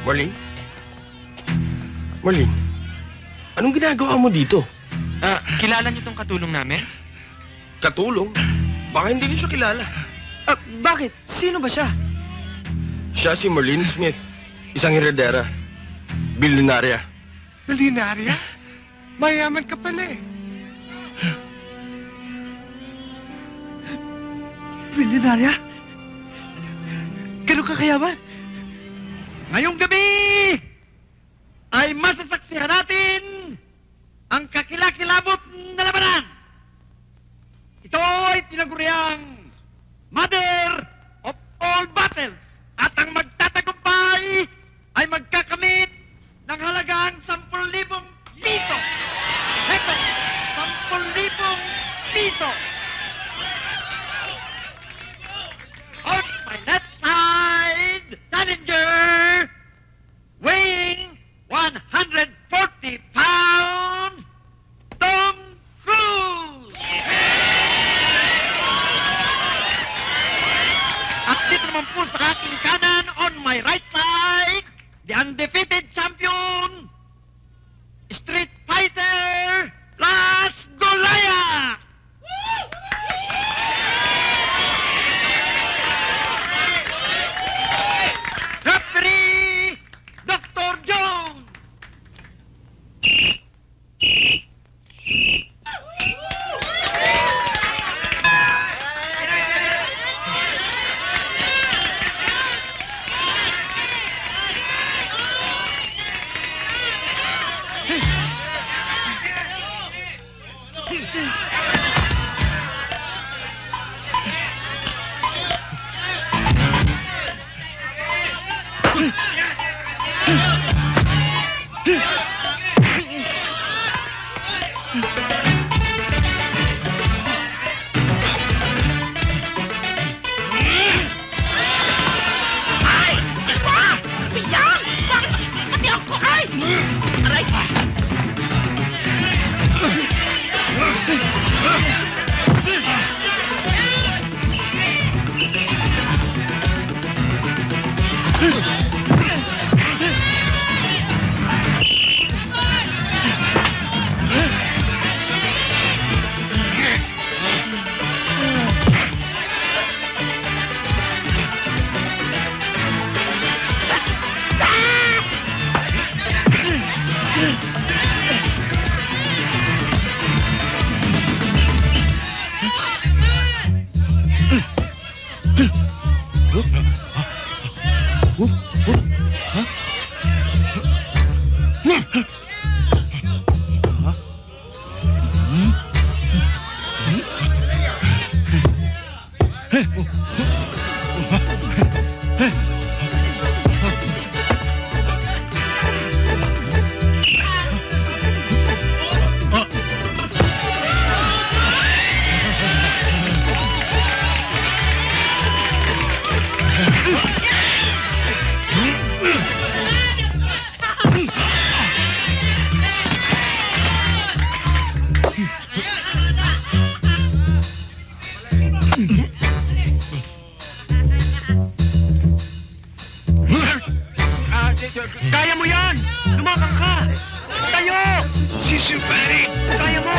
Marlene? Marlene, anong ginagawa mo dito? Kilala niyo tong katulong namin? Katulong? Baka hindi niyo siya kilala. Bakit? Sino ba siya? Siya si Marlene Smith, isang heredera. Bilyonarya. Bilyonarya? Mayaman ka pala eh. Bilyonarya? Ganun ka kayaman? Ngayong gabi ay masasaksihan natin ang kakilakilabot na labanan. Ito ay tinaguriang Mother of all battles. At ang magtatagumpay ay magkakamit ng halagang 10,000 piso. Hepe, 10,000 piso. On my left side, challenger, weighing 140 pounds, Tom Cruise! At dito naman po sa aking kanan, on my right side, the undefeated champion, Street Fighter, Las Goliath! Referee, Dr. Jones! Kaya mo yan! Lumakang ka! Tayo! Sisubari! Kaya mo!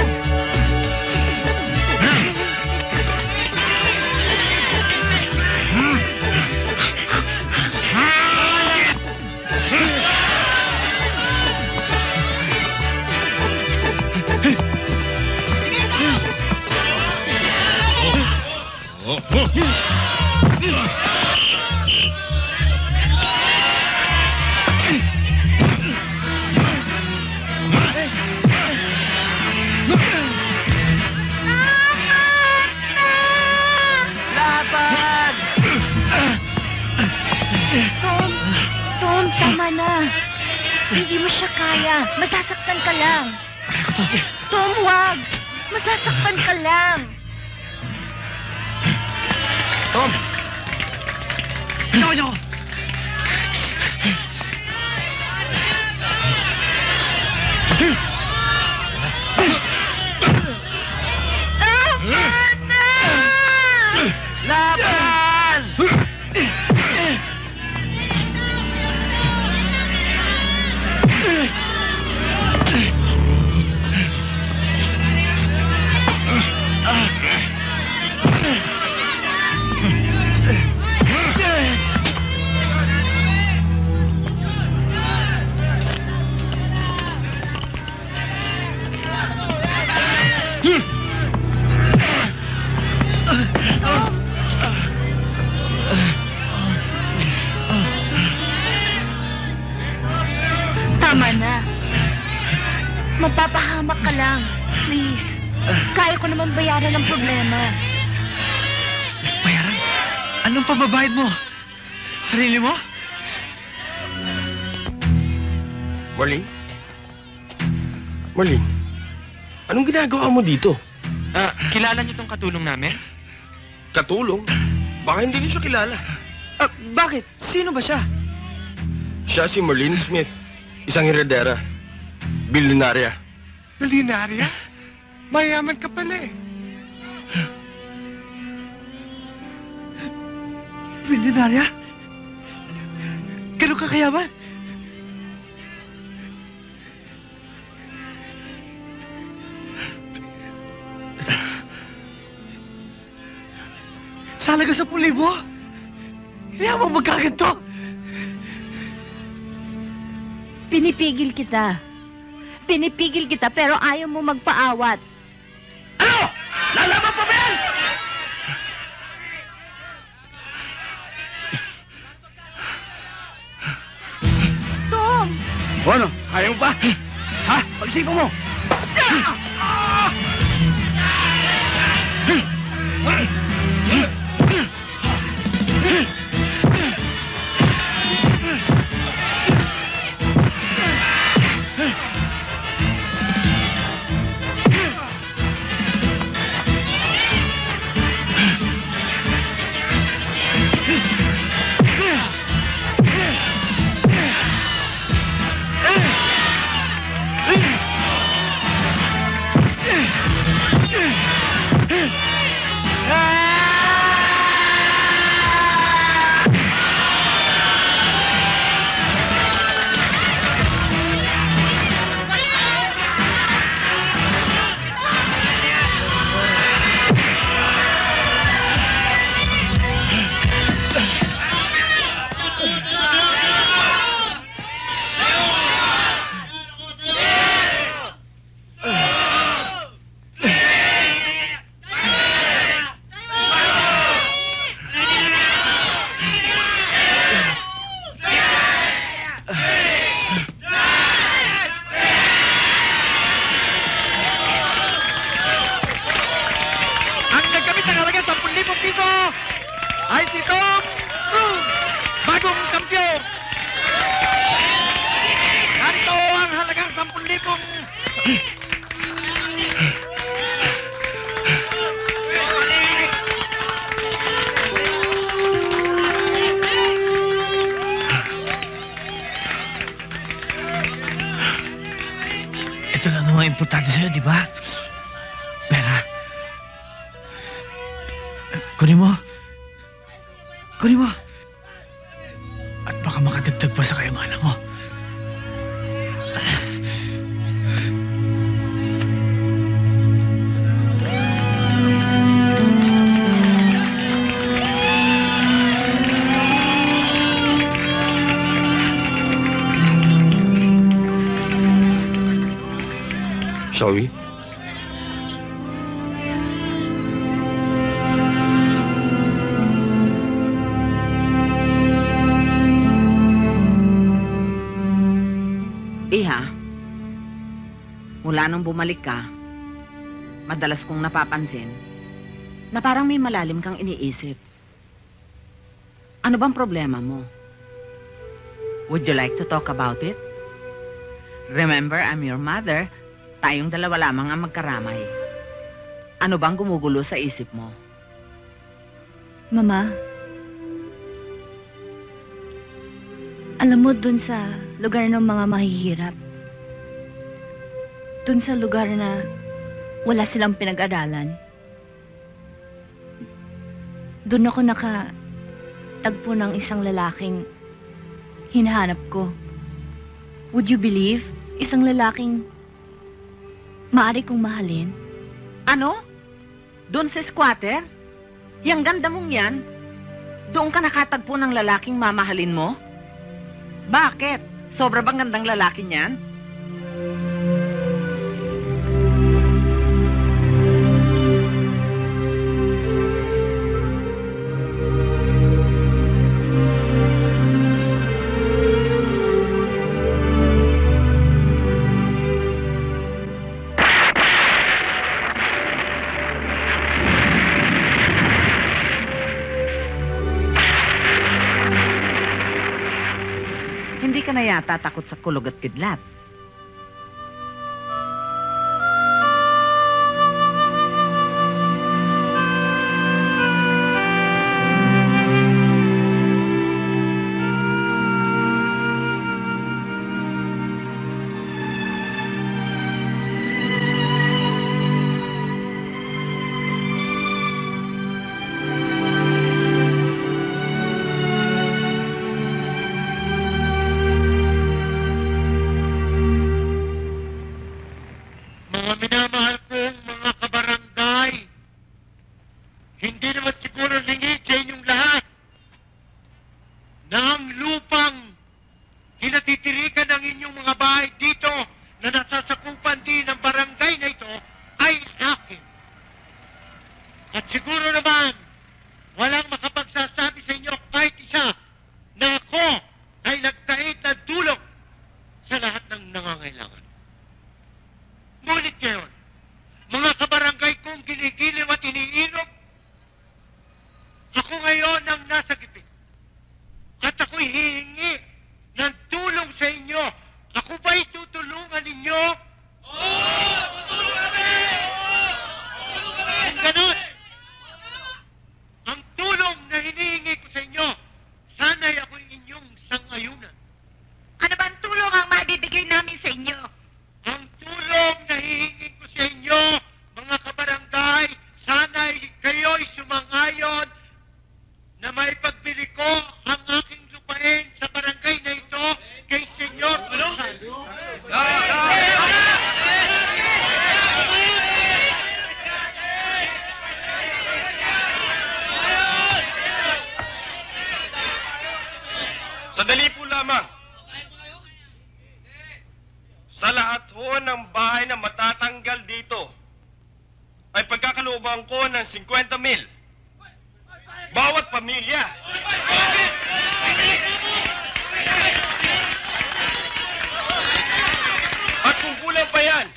Tom, tama na. Hindi mo siya kaya. Masasaktan ka lang. Tom, wag. Masasaktan ka lang. Tom! Ikaw nyo! Laban! Tama na. Mapapahamak ka lang. Please. Kaya ko naman bayaran ang problema. Bayaran? Anong pababayad mo? Sarili mo? Marlene? Marlene, anong ginagawa mo dito? Kilala niyo tong katulong namin? Katulong? Baka hindi niyo siya kilala. Bakit? Sino ba siya? Siya si Marlene Smith, isang heredera. Bilyonarya. Milyonarya? Mayaman ka pala eh. Milyonarya? Ganun ka kayaman? Sa halaga 10,000? Hindi ako magkaganto. Pinipigil kita. Pinipigil kita pero ayaw mo magpaawat. Ano? Lalaban pa ba yan? Tom! O ano? Ayaw mo pa? Ha? Pag-isipan mo! Ay si Tom Cruise, bagong kampiyon. Ganito ang halagang 10,000. Ito lang naman importante sa'yo, di ba? Pera. Kunin mo. Kunin mo. At baka makadagdag pa sa kayamanan mo. Shall we? Iha, mula nung bumalik ka, madalas kong napapansin na parang may malalim kang iniisip. Ano bang problema mo? Would you like to talk about it? Remember, I'm your mother. Tayong dalawa lamang ang magkaramay. Ano bang gumugulo sa isip mo? Mama, alam mo dun sa lugar ng mga mahihirap, dun sa lugar na wala silang pinag-aralan, dun ako nakatagpo ng isang lalaking hinahanap ko. Would you believe? Isang lalaking maaari kong mahalin. Ano? Doon sa squatter? Yang ganda mong yan? Doon ka nakatagpo ng lalaking mamahalin mo? Bakit? Sobra bang gandang lalaki niyan? na yata takot sa kulog at kidlat. Mga minamahal kong mga kabarangay, hindi naman siguro ningi sa inyong lahat na ang lupang kinatitirikan ng inyong mga bahay dito na nasasakupan din ng barangay na ito ay akin. At siguro naman, walang makapagsasabi sa inyo kahit isa na ako ay nagkait na tulong sa lahat ng nangangailangan. Ngunit ngayon, mga kabarangay kong ginigiliw at iniinom, ako ngayon ang nasa gitna. At ako'y hihingi ng tulong sa inyo. Ako ba'y tutulungan ninyo? Oo! Tutulungan kami! Kung ganon, ang tulong na hinihingi ko sa inyo, sana'y ako'y inyong sang-ayunan. Ano ba ang tulong ang maibibigay namin sa inyo? Ang tulong na hihingi ko sa inyo, mga kabarangay, sana'y kayo'y sumang-ayon na maipagbili ko ang aking lupain sa barangay na ito kay Senyor Gonzalo. Sandali po lamang. Sa lahat ho ng bahay na matatanggal dito, ay pagkakalooban ko ng 50 mil. Bawat pamilya. At kung kulang pa yan,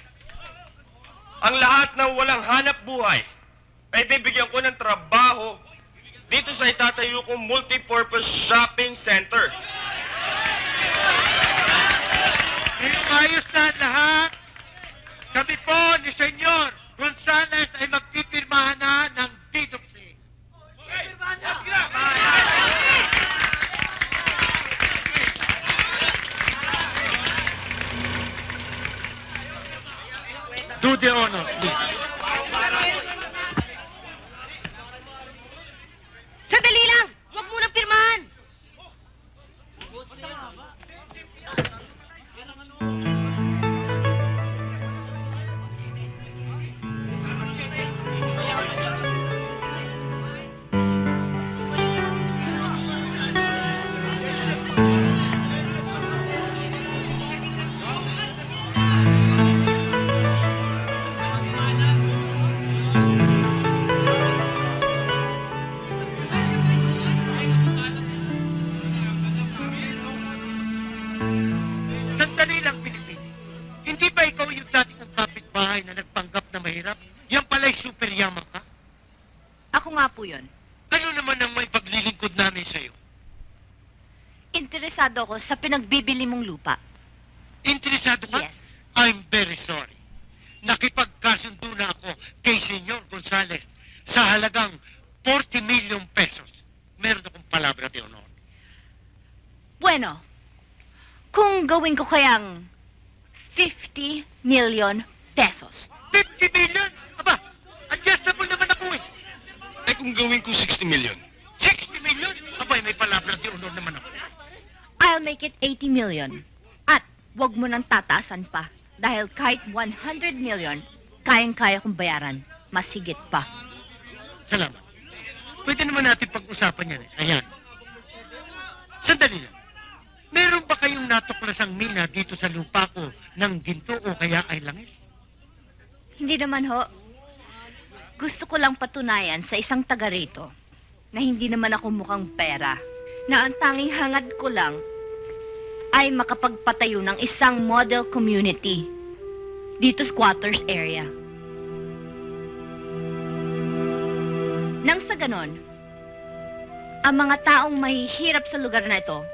ang lahat ng walang hanap buhay, ay bibigyan ko ng trabaho dito sa itatayo kong multipurpose shopping center. Ngayong ayos na ang lahat, kami po ni Senyor Gonzales ay magpipirmahan na ng deed of sale. Do the honor, please. Sandali lang! Huwag mo nang pirmahan! Sandali lang, Pilipino. Hindi ba ikaw yung dati kong kapitbahay na nagpanggap na mahirap? Yan pala'y super yaman ka? Ako nga po yun. Ano naman ang may paglilingkod namin sa'yo? Interesado ako sa pinagbibili mong lupa. Interesado ka? Yes. I'm very sorry. Nakipagkasundo na ako kay Senyor Gonzales sa halagang 40 million pesos. Meron akong palabra de honor. Bueno, kung gawin ko kayang 50 million pesos. 50 million? Aba, adjustable naman ako eh. Ay kung gawin ko 60 million. 60 million? Aba, may palabra de honor naman ako. I'll make it 80 million. At wag mo nang tataasan pa. Dahil kahit 100 million, kayang-kaya kong bayaran. Mas higit pa. Salamat. Pwede naman natin pag-usapan yan eh. Ayan. Sandali lang. Meron ba kayong natuklasang mina dito sa lupa ko ng ginto o kaya ay langis? Hindi naman ho. Gusto ko lang patunayan sa isang taga rito na hindi naman ako mukhang pera. Na ang tanging hangad ko lang ay makapagpatayo ng isang model community dito sa squatters area. Nang sa ganon, ang mga taong mahihirap sa lugar na ito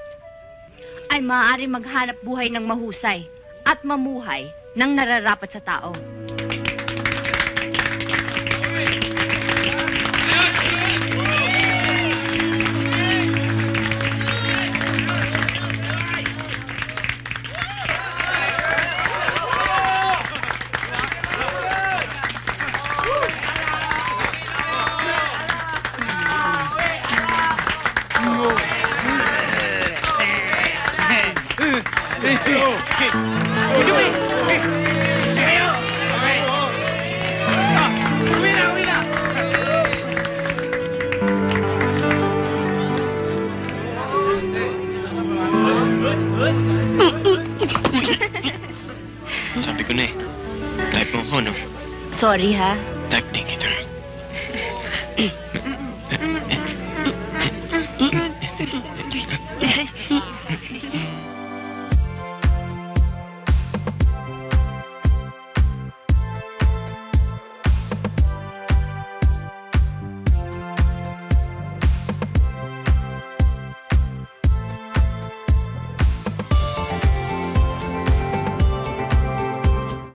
ay maaari maghanap buhay ng mahusay at mamuhay ng nararapat sa tao. Sabi ko na eh. Type mo ako, no? Sorry ha. Type din kita.